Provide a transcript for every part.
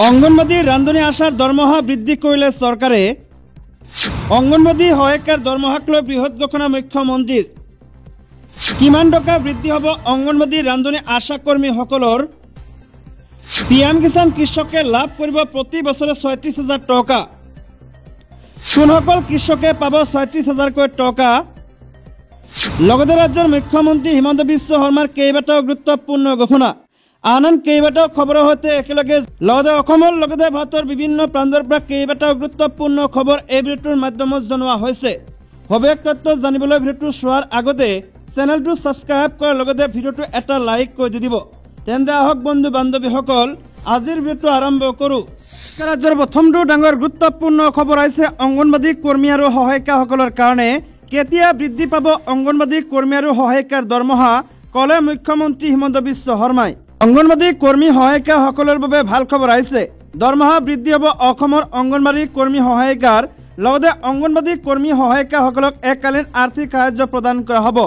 অঙ্গনবাদী ৰান্ধনী আশাৰ দৰমহা বৃদ্ধি কৰিলে চৰকাৰে। অঙ্গনবাদী সহায়িকাৰ দৰমহাক লৈ বৃহৎ ঘোষণা মুখ্যমন্ত্ৰীৰ। কিমান টকা বৃদ্ধি হ'ব অঙ্গনবাদী ৰান্ধনী আশা কৰ্মীসকলৰ? পিএম কিষাণ কৃষকে লাভ কৰিব প্ৰতি বছৰে ৩৬,০০০ টকা। কোনসকল কৃষকে পাব ৩৬,০০০কৈ টকা? লগতে ৰাজ্যৰ মুখ্যমন্ত্ৰী হিমন্ত বিশ্ব শৰ্মাৰ কেইবাটাও গুৰুত্বপূৰ্ণ ঘোষণা। আন কেইবাটাও খবৰৰ সৈতে একেলগে লগতে অসমৰ লগতে ভাৰতৰ বিভিন্ন প্ৰান্তৰ পৰা কেইবাটাও গুৰুত্বপূৰ্ণ খবৰ এই ভিডিঅ'টোৰ মাধ্যমত জনোৱা হৈছে। সবিশেষ তথ্য জানিবলৈ ভিডিঅ'টো চোৱাৰ আগতে চেনেলটো ছাবস্ক্ৰাইব কৰাৰ লগতে ভিডিঅ'টো এটা লাইক কৰি দিব। তেন্তে আহক বন্ধু বান্ধৱীসকল আজিৰ ভিডিঅ'টো আৰম্ভ কৰোঁ। ৰাজ্যৰ প্ৰথমটো ডাঙৰ গুৰুত্বপূৰ্ণ খবৰ আহিছে অঙ্গনবাদী কৰ্মী আৰু সহায়িকাসকলৰ কাৰণে। কেতিয়া বৃদ্ধি পাব অঙ্গনবাদী কৰ্মী আৰু সহায়িকাৰ দৰমহা, ক'লে মুখ্যমন্ত্ৰী হিমন্ত বিশ্ব শৰ্মাই। অঙ্গনবাদী কৰ্মী সহায়িকাসকলৰ বাবে ভাল খবৰ আহিছে। দৰমহা বৃদ্ধি হ'ব অসমৰ অঙ্গনবাদী কৰ্মী সহায়িকাৰ। লগতে অঙ্গনবাদী কৰ্মী সহায়িকাসকলক এককালীন আৰ্থিক সাহায্য প্ৰদান কৰা হ'ব।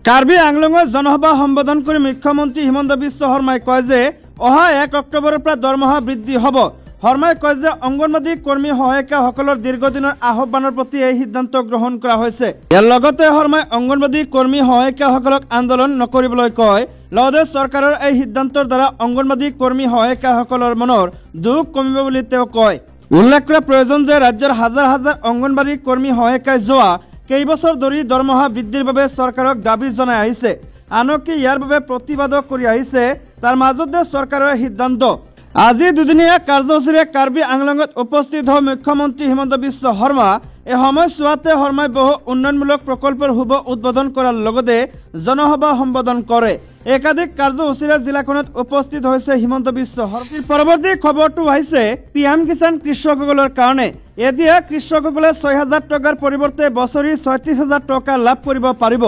কাৰ্বি আংলঙত জনসভা সম্বোধন কৰি মুখ্যমন্ত্ৰী হিমন্ত বিশ্ব শৰ্মাই কয় যে অহা ১ অক্টোবৰৰ পৰা দৰমহা বৃদ্ধি হ'ব। শৰ্মাই কয় যে অঙ্গনবাদী কৰ্মী সহায়িকাসকলৰ দীৰ্ঘদিনৰ আহ্বানৰ প্ৰতি এই সিদ্ধান্ত গ্ৰহণ কৰা হৈছে। ইয়াৰ লগতে শৰ্মাই অঙ্গনবাদী কৰ্মী সহায়িকাসকলক আন্দোলন নকৰিবলৈ কয়। লগতে চৰকাৰৰ এই সিদ্ধান্তৰ দ্বাৰা অঙ্গনবাদী কৰ্মী সহায়িকাসকলৰ মনৰ দুখ কমিব বুলি তেওঁ কয়। উল্লেখ কৰা প্ৰয়োজন যে ৰাজ্যৰ হাজাৰ হাজাৰ অঙ্গনবাদী কৰ্মী সহায়িকাই যোৱা কেইবছৰ ধৰি দৰমহা বৃদ্ধিৰ বাবে চৰকাৰক দাবী জনাই আহিছে। আনকি ইয়াৰ বাবে প্ৰতিবাদো কৰি আহিছে। তাৰ মাজতে চৰকাৰৰ সিদ্ধান্ত। আজি দুদিনীয়া কাৰ্যসূচীৰে কাৰ্বি আংলঙত উপস্থিত হৈ মুখ্যমন্ত্ৰী হিমন্ত বিশ্ব শৰ্মা। এই সময়ছোৱাতে শৰ্মাই বহু উন্নয়নমূলক প্ৰকল্পৰ শুভ উদ্বোধন কৰাৰ লগতে জনসভা সম্বোধন কৰে। একাধিক কাৰ্যসূচীৰে জিলাখনত উপস্থিত হৈছে হিমন্ত বিশ্ব শৰ্মা। পৰৱৰ্তী খবৰটো আহিছে পিএম কিষাণ কৃষকসকলৰ কাৰণে। এতিয়া কৃষকসকলে ৬,০০০ টকাৰ পৰিৱৰ্তে বছৰি ৩৬,০০০ টকা লাভ কৰিব পাৰিব।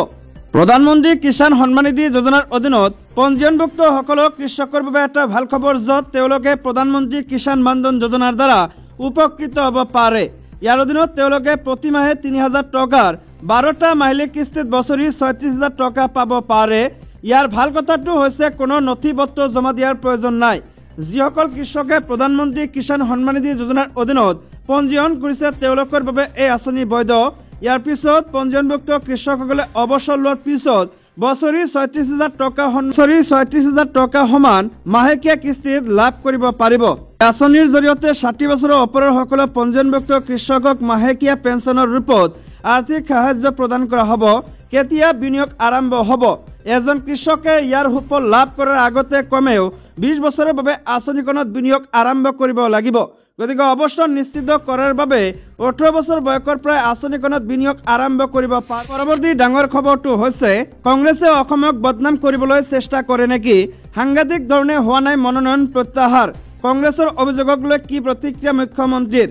প্ৰধানমন্ত্ৰী কিষাণ সন্মান নিধি যোজনাৰ অধীনত পঞ্জীয়নভুক্তসকলৰ কৃষকৰ বাবে এটা ভাল খবৰ, য'ত তেওঁলোকে প্ৰধানমন্ত্ৰী কিষাণ মানধন যোজনাৰ দ্বাৰা উপকৃত হ'ব পাৰে। ইয়াৰ অধীনত তেওঁলোকে প্ৰতিমাহে ৩,০০০ টকাৰ ১২টা মাহিলী কিস্তিত বছৰি ৩৬,০০০ টকা পাব পাৰে। ইয়াৰ ভাল কথাটো হৈছে কোনো নথি পত্ৰ জমা দিয়াৰ প্ৰয়োজন নাই। যিসকল কৃষকে প্ৰধানমন্ত্ৰী কিষাণ সন্মান নিধি যোজনাৰ অধীনত পঞ্জীয়ন কৰিছে তেওঁলোকৰ বাবে এই আঁচনি বৈধ। ইয়াৰ পিছত পঞ্জীয়নভুক্ত কৃষকসকলে অৱসৰ লোৱাৰ পিছত বছৰি ৩৬,০০০ টকা সমান মাহেকীয়া কিস্তিত লাভ কৰিব পাৰিব। আঁচনিৰ জৰিয়তে ৬০ বছৰৰ ওপৰৰ সকলো পঞ্জীয়নভুক্ত কৃষকক মাহেকীয়া পেঞ্চনৰ ৰূপত আৰ্থিক সাহায্য প্ৰদান কৰা হ'ব। কেতিয়া বিনিয়োগ আৰম্ভ হ'ব? এজন কৃষকে ইয়াৰ সুফল লাভ কৰাৰ আগতে কমেও ২০ বছৰৰ বাবে আঁচনিখনত বিনিয়োগ আৰম্ভ কৰিব লাগিব। গতিকে অৱসৰ নিশ্চিত কৰাৰ বাবে ১৮ বছৰ বয়সৰ পৰাই আঁচনিখনত বিনিয়োগ আৰম্ভ কৰিব পাৰে। পৰৱৰ্তী ডাঙৰ খবৰটো হৈছে কংগ্ৰেছে অসমক বদনাম কৰিবলৈ চেষ্টা কৰে নেকি? সাংঘাতিক ধৰণে হোৱা নাই মনোনয়ন প্ৰত্যাহাৰ। কংগ্ৰেছৰ অভিযোগক লৈ কি প্ৰতিক্ৰিয়া মুখ্যমন্ত্ৰীৰ?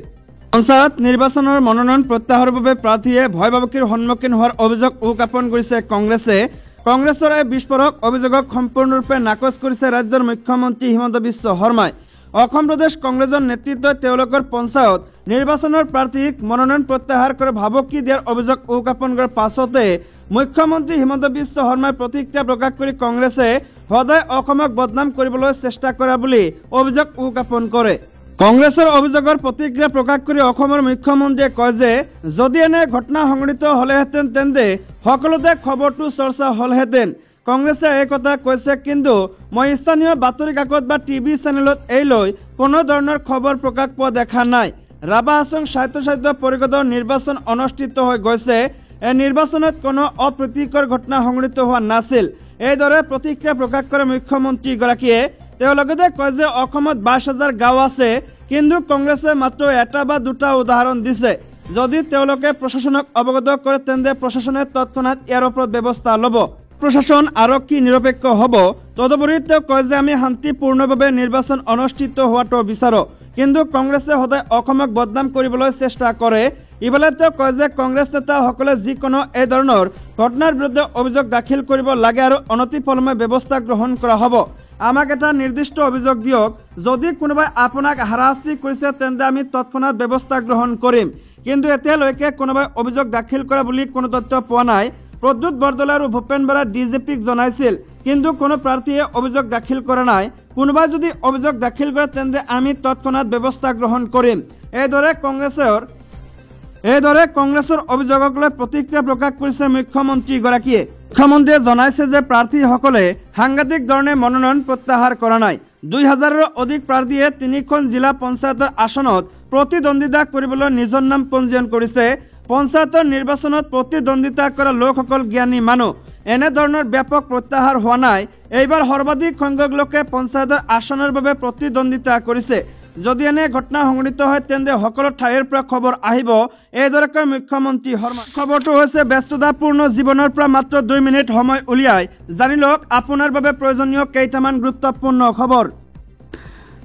পঞ্চায়ত নিৰ্বাচনৰ মনোনয়ন প্ৰত্যাহাৰৰ বাবে প্ৰাৰ্থীয়ে ভয় ভাবুকিৰ সন্মুখীন হোৱাৰ অভিযোগ উত্থাপন কৰিছে কংগ্ৰেছে। কংগ্ৰেছৰ এই বিস্ফোৰক অভিযোগক সম্পূৰ্ণৰূপে নাকচ কৰিছে ৰাজ্যৰ মুখ্যমন্ত্ৰী হিমন্ত বিশ্ব শৰ্মাই। অসম প্ৰদেশ কংগ্ৰেছৰ নেতৃত্বই তেওঁলোকৰ পঞ্চায়ত নিৰ্বাচনৰ প্ৰাৰ্থীক মনোনয়ন প্ৰত্যাহাৰ কৰি ভাবুকি দিয়াৰ অভিযোগ উত্থাপন কৰাৰ পাছতে মুখ্যমন্ত্ৰী হিমন্ত বিশ্ব শৰ্মাই প্ৰতিক্ৰিয়া প্ৰকাশ কৰি কংগ্ৰেছে সদায় অসমক বদনাম কৰিবলৈ চেষ্টা কৰা বুলি অভিযোগ উত্থাপন কৰে। কংগ্ৰেছৰ অভিযোগৰ প্ৰতিক্ৰিয়া প্ৰকাশ কৰি অসমৰ মুখ্যমন্ত্ৰীয়ে কয় যে যদি এনে ঘটনা সংঘটিত হ'লেহেঁতেন তেন্তে সকলোতে খবৰটো চৰ্চা হ'লহেঁতেন। কংগ্ৰেছে এই কথা কৈছে, কিন্তু মই স্থানীয় বাতৰি কাকত বা টিভি চেনেলত এই লৈ কোনো ধৰণৰ খবৰ প্ৰকাশ পোৱা দেখা নাই। ৰাভা হাছং স্বায়ত্তশাসিত পৰিষদৰ নিৰ্বাচন অনুষ্ঠিত হৈ গৈছে। এই নিৰ্বাচনত কোনো অপ্ৰীতিকৰ ঘটনা সংঘটিত হোৱা নাছিল। এইদৰে প্ৰতিক্ৰিয়া প্ৰকাশ কৰে মুখ্যমন্ত্ৰীগৰাকীয়ে। তেওঁ লগতে কয় যে অসমত ২২,০০০ গাঁও আছে, কিন্তু কংগ্ৰেছে মাত্ৰ এটা বা দুটা উদাহৰণ দিছে। যদি তেওঁলোকে প্ৰশাসনক অৱগত কৰে তেন্তে প্ৰশাসনে তৎক্ষণাৎ ইয়াৰ ওপৰত ব্যৱস্থা ল'ব। প্ৰশাসন আৰক্ষী নিৰপেক্ষ হ'ব। তদুপৰি তেওঁ কয় যে আমি শান্তিপূৰ্ণভাৱে নিৰ্বাচন অনুষ্ঠিত হোৱাটো বিচাৰোঁ, কিন্তু কংগ্ৰেছে সদায় অসমক বদনাম কৰিবলৈ চেষ্টা কৰে। ইফালে তেওঁ কয় যে কংগ্ৰেছ নেতাসকলে যিকোনো এই ধৰণৰ ঘটনাৰ বিৰুদ্ধে অভিযোগ দাখিল কৰিব লাগে আৰু অনতিপলমে ব্যৱস্থা গ্ৰহণ কৰা হ'ব। আমাক এটা নিৰ্দিষ্ট অভিযোগ দিয়ক। যদি কোনোবাই আপোনাক হাৰাশাস্তি কৰিছে তেন্তে আমি তৎক্ষণাৎ ব্যৱস্থা গ্ৰহণ কৰিম। কিন্তু এতিয়ালৈকে কোনোবাই অভিযোগ দাখিল কৰা বুলি কোনো তথ্য পোৱা নাই। প্ৰদ্যুৎ বৰদলৈ আৰু ভূপেন বৰাই ডিজিপিক জনাইছিল কিন্তু কোনো প্ৰাৰ্থীয়ে অভিযোগ দাখিল কৰা নাই। কোনোবাই যদি অভিযোগ দাখিল কৰে তেন্তে আমি তৎক্ষণাৎ ব্যৱস্থা গ্ৰহণ কৰিম। এইদৰে কংগ্ৰেছৰ অভিযোগক লৈ প্ৰতিক্ৰিয়া প্ৰকাশ কৰিছে মুখ্যমন্ত্ৰীগৰাকীয়ে। মুখ্যমন্ত্ৰীয়ে জনাইছে যে প্ৰাৰ্থীসকলে সাংঘাতিক ধৰণে মনোনয়ন প্ৰত্যাহাৰ কৰা নাই। 2000ৰো অধিক প্ৰাৰ্থীয়ে 3খন জিলা পঞ্চায়তৰ আসনত প্ৰতিদ্বন্দ্বিতা কৰিবলৈ নিজৰ নাম পঞ্জীয়ন কৰিছে। পঞ্চায়তৰ নিৰ্বাচনত প্ৰতিদ্বন্দ্বিতা কৰা লোকসকল জ্ঞানী মানুহ। এনেধৰণৰ ব্যাপক প্ৰত্যাহাৰ হোৱা নাই। এইবাৰ সৰ্বাধিক সংখ্যক লোকে পঞ্চায়তৰ আসনৰ বাবে প্ৰতিদ্বন্দ্বিতা কৰিছে। যদি এনে ঘটনা সংঘটিত হয় তেন্তে সকলো ঠাইৰ পৰা খবৰ আহিব, এইদৰে কয় মুখ্যমন্ত্ৰী শৰ্মা। খবৰটো হৈছে ব্যস্ততাপূৰ্ণ জীৱনৰ পৰা মাত্ৰ 2 মিনিট সময় উলিয়াই জানি লওক আপোনাৰ বাবে প্ৰয়োজনীয় কেইটামান গুৰুত্বপূৰ্ণ খবৰ।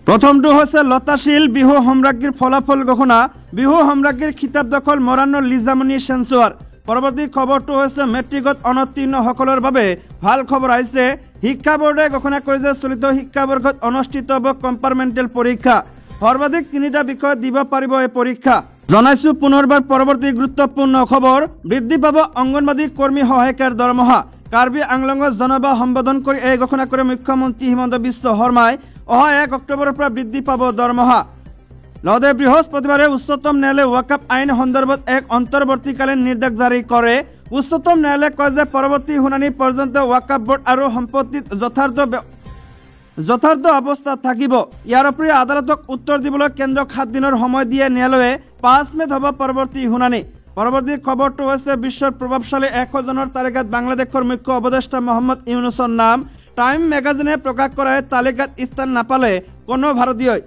প্ৰথমটো হৈছে লতাশিল বিহু সম্ৰাজ্ঞীৰ ফলাফল ঘোষণা। বিহু সম্ৰাজ্ঞীৰ খিতাপ দখল মৰাণৰ লিজামণি সেনচুৱাৰ। পৰৱৰ্তী খবৰটো হৈছে মেট্ৰিকত অনতীৰ্ণসকলৰ বাবে ভাল খবৰ আহিছে। শিক্ষা বোৰ্ডে ঘোষণা কৰিছে চলিত শিক্ষাবৰ্ষত অনুষ্ঠিত হ'ব কম্পাৰ্টমেণ্টেল পৰীক্ষা। সৰ্বাধিক 3টা বিষয় দিব পাৰিব এই পৰীক্ষা। জনাইছো পুনৰবাৰ পৰৱৰ্তী গুৰুত্বপূৰ্ণ খবৰ। বৃদ্ধি পাব অংগনবাদী কৰ্মী সহায়িকাৰ দৰমহা। কাৰ্বি আংলঙত জনসভা সম্বোধন কৰি এই ঘোষণা কৰে মুখ্যমন্ত্ৰী হিমন্ত বিশ্ব শৰ্মাই। অহা 1 অক্টোবৰৰ পৰা বৃদ্ধি পাব দৰমহা। লগতে বৃহস্পতিবাৰে উচ্চতম ন্যায়ালয়ে ৱাকফ আইন সন্দৰ্ভত এক অন্তৰ্বৰ্তীকালীন নিৰ্দেশ জাৰি কৰে। উচ্চতম ন্যায়ালয়ে কয় যে পৰৱৰ্তী শুনানি পৰ্যন্ত ৱাকফ বোৰ্ড আৰু সম্পত্তিত যথাৰ্থ অৱস্থাত থাকিব। ইয়াৰ উপৰি আদালতক উত্তৰ দিবলৈ কেন্দ্ৰক 7 দিনৰ সময় দিয়ে ন্যায়ালয়ে। 5 মেত হ'ব পৰৱৰ্তী শুনানি। পৰৱৰ্তী খবৰটো হৈছে বিশ্বৰ প্ৰভাৱশালী 100 জনৰ তালিকাত বাংলাদেশৰ মুখ্য উপদেষ্টা মহম্মদ ইউনুছৰ নাম। টাইম মেগাজিনে প্ৰকাশ কৰা এই তালিকাত স্থান নাপালে কোনো ভাৰতীয়ই।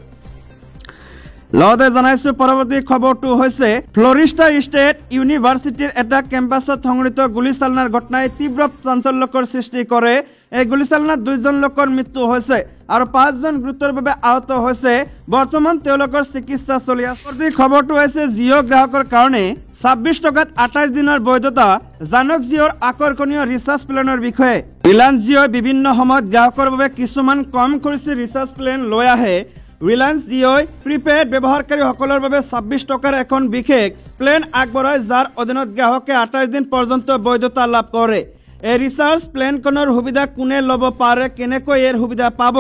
লগতে জনাইছো পৰৱৰ্তী খবৰটো হৈছে ফ্লৰিষ্টা ষ্টেট ইউনিভাৰ্চিটিৰ এটা কেম্পাছত সংঘটিত গুলীচালনাৰ ঘটনাই তীব্ৰ চাঞ্চল্যকৰ সৃষ্টি কৰে। এই গুলীচালনাত 2জন লোকৰ মৃত্যু হৈছে আৰু 5জন গুৰুতৰভাৱে আহত হৈছে। বৰ্তমান তেওঁলোকৰ চিকিৎসা চলি আছে। পৰৱৰ্তী খবৰটো হৈছে জিঅ' গ্ৰাহকৰ কাৰণে 26 টকাত 28 দিনৰ বৈধতা। জানক জিঅ'ৰ আকৰ্ষণীয় ৰিচাৰ্জ প্লেনৰ বিষয়ে। ৰিলায়েন্স জিঅ'ই বিভিন্ন সময়ত গ্ৰাহকৰ বাবে কিছুমান কম খৰচী ৰিচাৰ্জ প্লেন লৈ আহে। ৰিলায়েন্স জিঅ'ই প্ৰিপেইড ব্যৱহাৰকাৰীসকলৰ বাবে 26 টকাৰ এখন বিশেষ প্লেন আগবঢ়ায়, যাৰ অধীনত গ্ৰাহকে 28 দিন পৰ্যন্ত বৈধতা লাভ কৰে। এই ৰিচাৰ্জ প্লেনখনৰ সুবিধা কোনে ল'ব পাৰে, কেনেকৈ এই সুবিধা পাব,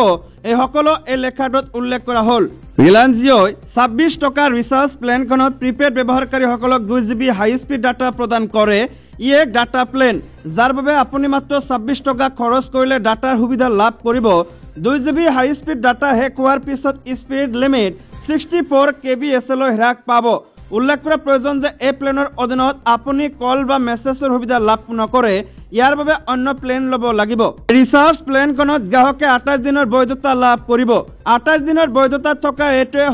এই সকলো এই লেখাটোত উল্লেখ কৰা হ'ল। ৰিলায়েন্স জিঅ'ই 26 টকাৰ ৰিচাৰ্জ প্লেনখনত প্ৰিপেইড ব্যৱহাৰকাৰীসকলক 2 GB হাই স্পীড ডাটা প্ৰদান কৰে। ই এক ডাটা প্লেন যাৰ বাবে আপুনি মাত্ৰ 26 টকা খৰচ কৰিলে ডাটাৰ সুবিধা লাভ কৰিব। 2 GB হাই স্পীড ডাটা শেষ হোৱাৰ পিছত স্পীড লিমিট 64 kbs লৈ হ্ৰাস পাব। উল্লেখ কৰা প্ৰয়োজন যে এই প্লেনৰ অধীনত আপুনি কল বা মেছেজৰ সুবিধা লাভ নকৰে। ইয়াৰ বাবে অন্য প্লেন ল'ব লাগিব। ৰিচাৰ্জ প্লেনখনত গ্ৰাহকে 28 দিনৰ বৈধতা লাভ কৰিব। 28 দিনৰ বৈধতা থকা এইটোৱে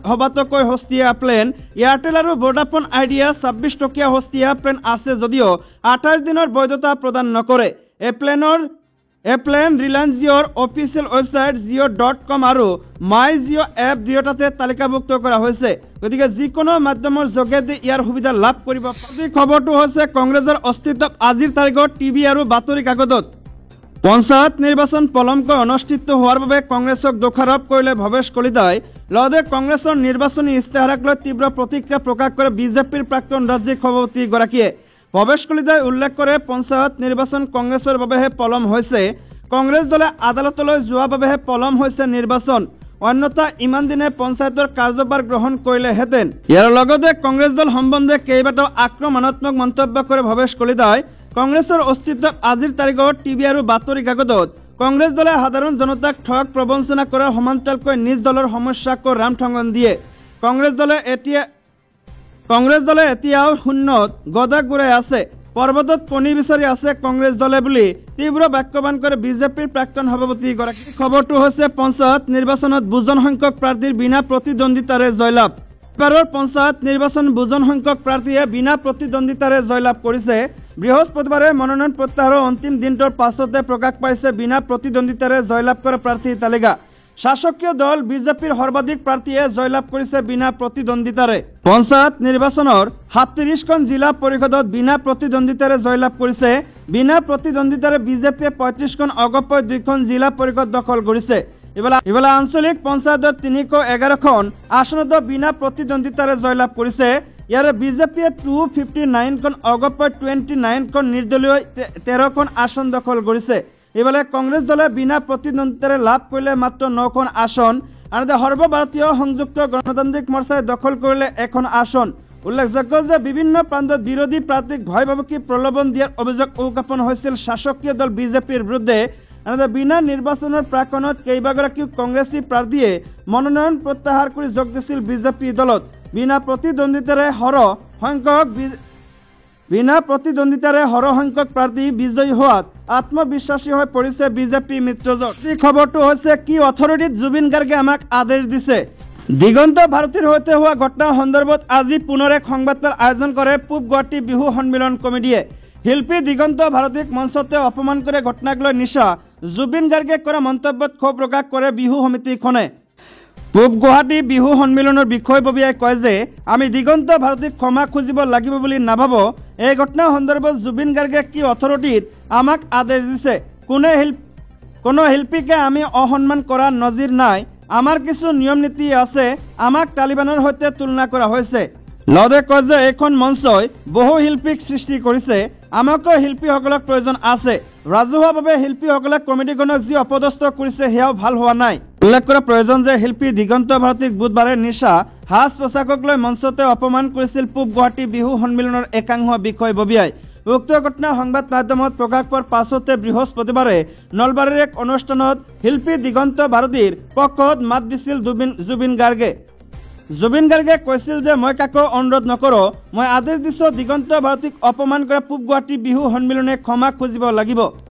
সবাতোকৈ সস্তীয়া প্লেন। এয়াৰটেল আৰু ভোডাফোন আইডিয়া 26 টকীয়া সস্তীয়া প্লেন আছে যদিও 28 দিনৰ বৈধতা প্ৰদান নকৰে। এই প্লেন ৰিলায়েন্স জিঅ'ৰ অফিচিয়েল ৱেবছাইট জিঅ.com আৰু মাই জিঅ' এপ দুয়োটাতে তালিকাভুক্ত কৰা হৈছে। গতিকে যিকোনো মাধ্যমৰ যোগেদি ইয়াৰ সুবিধা লাভ কৰিব। খবৰটো হৈছে কংগ্ৰেছৰ অস্তিত্ব আজিৰ তাৰিখত টিভি আৰু বাতৰি কাকতত। পঞ্চায়ত নিৰ্বাচন পলমকৈ অনুষ্ঠিত হোৱাৰ বাবে কংগ্ৰেছক দোষাৰোপ কৰিলে ভৱেশ কলিতাই। লগতে কংগ্ৰেছৰ নিৰ্বাচনী ইস্তাহাৰক লৈ তীব্ৰ প্ৰতিক্ৰিয়া প্ৰকাশ কৰে বিজেপিৰ প্ৰাক্তন ৰাজ্যিক সভাপতিগৰাকীয়ে। ভৱেশ কলিতাই উল্লেখ কৰে পঞ্চায়ত নিৰ্বাচন কংগ্ৰেছৰ বাবেহে পলম হৈছে। কংগ্ৰেছ দলে আদালতলৈ যোৱাৰ বাবেহে পলম হৈছে নিৰ্বাচন। অন্যথা ইমান দিনে পঞ্চায়তৰ কাৰ্যভাৰ গ্ৰহণ কৰিলেহেঁতেন। ইয়াৰ লগতে কংগ্ৰেছ দল সম্বন্ধে কেইবাটাও আক্ৰমণাত্মক মন্তব্য কৰে ভৱেশ কলিতাই। কংগ্ৰেছৰ অস্তিত্ব আজিৰ তাৰিখত টিভি আৰু বাতৰি কাকতত। কংগ্ৰেছ দলে সাধাৰণ জনতাক ঠগ প্ৰবঞ্চনা কৰাৰ সমান্তৰালকৈ নিজ দলৰ সমস্যাকো ৰামঠগন দিয়ে। কংগ্ৰেছ দলে এতিয়াও শূন্যত গদা ঘূৰাই আছে। পৰ্বতত কণী বিচাৰি আছে কংগ্ৰেছ দলে বুলি তীব্ৰ বাক্যবান কৰে বিজেপিৰ প্ৰাক্তন সভাপতিগৰাকী। খবৰটো হৈছে পঞ্চায়ত নিৰ্বাচনত বুজন সংখ্যক প্ৰাৰ্থীৰ বিনা প্ৰতিদ্বন্দ্বিতাৰে জয়লাভ। এবাৰৰ পঞ্চায়ত নিৰ্বাচন বুজন সংখ্যক প্ৰাৰ্থীয়ে বিনা প্ৰতিদ্বন্দ্বিতাৰে জয়লাভ কৰিছে। বৃহস্পতিবাৰে মনোনয়ন প্ৰত্যাহাৰৰ অন্তিম দিনটোৰ পাছতে প্ৰকাশ পাইছে বিনা প্ৰতিদ্বন্দ্বিতাৰে জয়লাভ কৰা প্ৰাৰ্থীৰ তালিকা। শাসকীয় দল বিজেপিৰ সৰ্বাধিক প্ৰাৰ্থীয়ে জয়লাভ কৰিছে বিনা প্ৰতিদ্বন্দ্বিতাৰে। পঞ্চায়ত নিৰ্বাচনৰ 37খন জিলা পৰিষদত বিনা প্ৰতিদ্বন্দ্বিতাৰে জয়লাভ কৰিছে। বিনা প্ৰতিদ্বন্দ্বিতাৰে বিজেপিয়ে 35খন অগপয় 2খন জিলা পৰিষদ দখল কৰিছে। ইফালে আঞ্চলিক পঞ্চায়তৰ 311খন আসনতো বিনা প্ৰতিদ্বন্দ্বিতাৰে জয়লাভ কৰিছে। ইয়াৰে বিজেপিয়ে 259খন অগপয় 29খন নিৰ্দলীয় 13খন আসন দখল কৰিছে। ইফালে কংগ্ৰেছ দলে বিনা প্ৰতিদ্বন্দ্বিতাৰে লাভ কৰিলে মাত্ৰ 9খন আসন, আনহাতে সৰ্বভাৰতীয় সংযুক্ত গণতান্ত্ৰিক মৰ্চাই দখল কৰিলে 1খন আসন। উল্লেখযোগ্য যে বিভিন্ন প্ৰান্তত বিৰোধী প্ৰাৰ্থীক ভয় ভাবুকি প্ৰলোভন দিয়াৰ অভিযোগ উত্থাপন হৈছিল শাসকীয় দল বিজেপিৰ বিৰুদ্ধে। আনহাতে বিনা নিৰ্বাচনৰ প্ৰাকণত কেইবাগৰাকীও কংগ্ৰেছী প্ৰাৰ্থীয়ে মনোনয়ন প্ৰত্যাহাৰ কৰি যোগ দিছিল বিজেপি দলত। বিনা প্ৰতিদ্বন্দ্বিতাৰে সৰহসংখ্যক প্ৰাৰ্থী বিজয়ী হোৱাত আত্মবিশ্বাসী হৈ পৰিছে বিজেপি মিত্ৰজোঁট। এই খবৰটো হৈছে কি অথৰিটিত জুবিন গাৰ্গে আমাক আদেশ দিছে। দিগন্ত ভাৰতীৰ সৈতে হোৱা ঘটনাৰ সন্দৰ্ভত আজি পুনৰ এক সংবাদমেল আয়োজন কৰে পূব গুৱাহাটী বিহু সন্মিলন কমিটিয়ে। শিল্পী দিগন্ত ভাৰতীক মঞ্চতে অপমান কৰে ঘটনাক লৈ নিশা জুবিন গাৰ্গে কৰা মন্তব্যত ক্ষোভ প্ৰকাশ কৰে বিহু সমিতিখনে। পূব গুৱাহাটী বিহু সন্মিলনৰ বিষয়ববীয়াই কয় যে আমি দিগন্ত ভাৰতীক ক্ষমা খুজিব লাগিব বুলি নাভাবো। এই ঘটনাৰ সন্দৰ্ভত জুবিন গাৰ্গে কি অথৰিটিত আমাক আদেশ দিছে। কোনো শিল্পীকে আমি অসন্মান কৰা নজিৰ নাই। আমাৰ কিছু নিয়ম নীতি আছে। আমাক তালিবানৰ সৈতে তুলনা কৰা হৈছে। লগতে কয় যে এইখন মঞ্চই বহু শিল্পীক সৃষ্টি কৰিছে। আমাকো শিল্পীসকলক প্ৰয়োজন আছে। ৰাজহুৱাভাৱে শিল্পীসকলে কমিটিখনক যি অপদস্থ কৰিছে সেয়াও ভাল হোৱা নাই। উল্লেখ কৰা প্ৰয়োজন যে শিল্পী দিগন্ত ভাৰতীক বুধবাৰে নিশা সাজ পোছাকক লৈ মঞ্চতে অপমান কৰিছিল পূব গুৱাহাটী বিহু সন্মিলনৰ একাংশ বিষয়ববীয়াই। উক্ত ঘটনা সংবাদ মাধ্যমত প্ৰকাশ পোৱাৰ পাছতে বৃহস্পতিবাৰে নলবাৰীৰ এক অনুষ্ঠানত শিল্পী দিগন্ত ভাৰতীৰ পক্ষত মাত দিছিল জুবিন গাৰ্গে। জুবিন গাৰ্গে কৈছিল যে মই কাকো অনুৰোধ নকৰোঁ, মই আদেশ দিছোঁ দিগন্ত ভাৰতীক অপমান কৰা পূব গুৱাহাটী বিহু সন্মিলনে ক্ষমা খুজিব লাগিব।